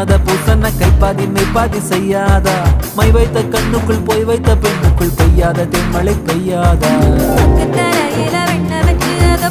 மன்மத பூசன கைப்பாதி மெய்ப்பாதி செய்யாதா my வைத்த கண்ணுக்குள் போய் வைத்த பெண்ணுக்குள் பெய்யாத தென்மழை பெய்யாதா தரையில வெண்ண வச்சு அத